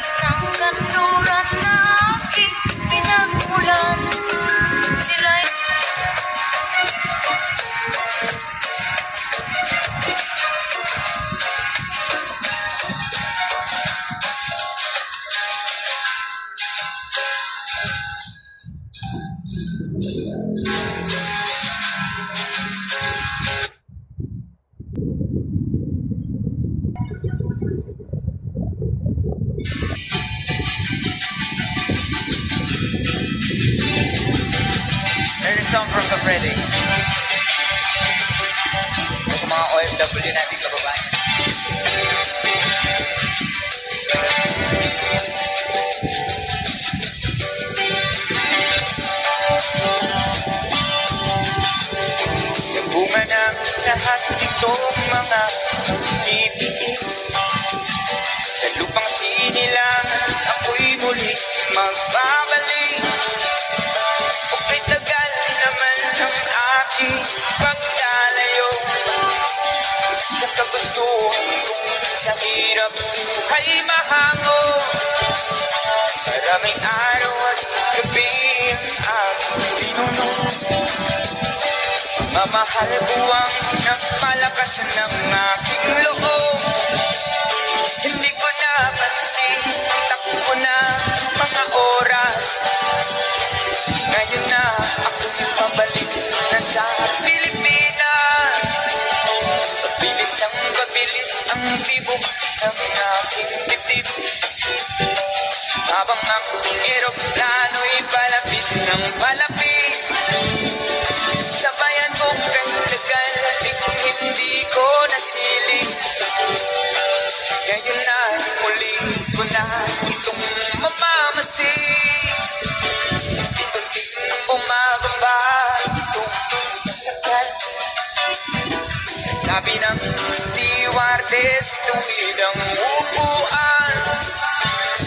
ng kanluran na aking pinagmulan. Sila'y There's a song from Kafredi. Sa mga OFW natin kababayan. Yung bunga ng lahat itong mga titiis. Sa lupang sinilangan ako'y muli magbabalik. Oka'y tagal naman ang aking pagkalayo sa kagustuhan kong sa hirap buhay mahango. Maraming araw at gabi ang aking pinunong. Mamahal buwang nagpalakas ng aking loob. Hindi ko napansin, takbo na mga oras. Ngayon na ako'y pabalik na sa Pilipinas. Pabilis ang tibok ng aking dibdib. Habang ang eroplano'y palapit ng palapit. Sabayan kong kahit hindi ko nasiling. Ngayon na muli ko na itong mamamasin. Unting bumababa itong sinasakal. Sabi ng stewardess, tuwid ang upuan.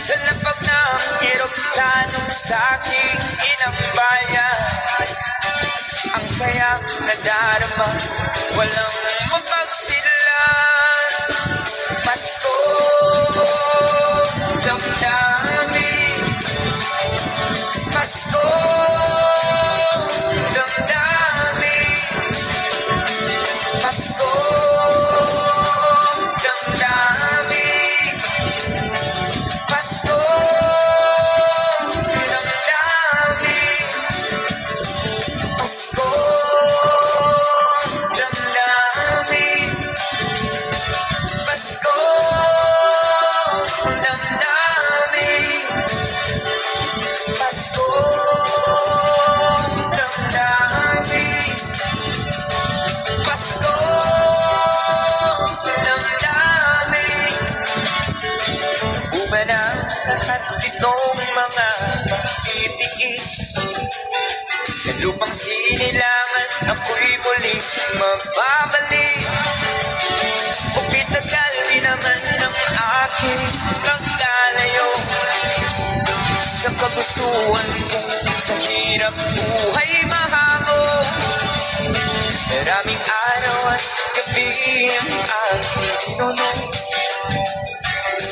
Sa lapag ng eroplanong sa aking inambayan. Ang sayang nadarama, walang mapagsilan. Pasko, damdamin. Pasko, damdamin. Pasko, damdamin. Pasko, damdamin. Pasko, damdamin. Pasko, damdamin. Pasko, damdamin. Pasko, damdamin. Buba na lahat itong mga titiis. Sa lupang sinilangan ako'y muling magbabalik. Kung tagal di naman ang aking pagkalayo sa kagustuhan kong sa hirap buhay mahango. Maraming araw at gabi ang aking tinunong.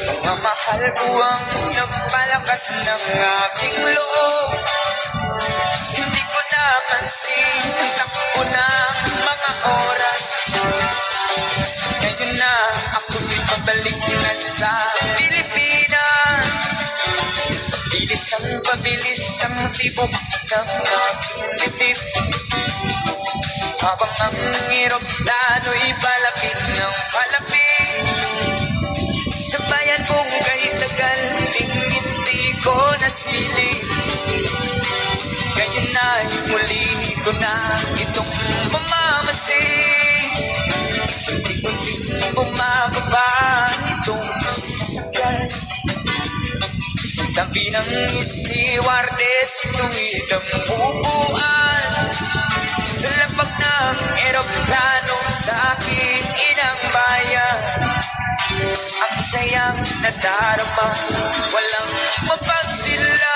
Mga mahal ko ang nagpalakas ng aking loob. Hindi ko napansin, takbo na mga oras. Ngayon na ako'y pabalik na sa Pilipinas. Pabilis ang tibok ng aking dibdib. Habang ang eroplano'y palapit ng palapit. Sa bayan kong kahit tagal, hindi ko nasiling. Ngayon na'y muli ko na itong mamamasin. Unti-unting bumababa itong sinasakyan. Sabi ng stewardess, tuwid ang upuan. Lapag ng eroplano sa aking inang bayan. Ang sayang nadarama, walang mapagsilan.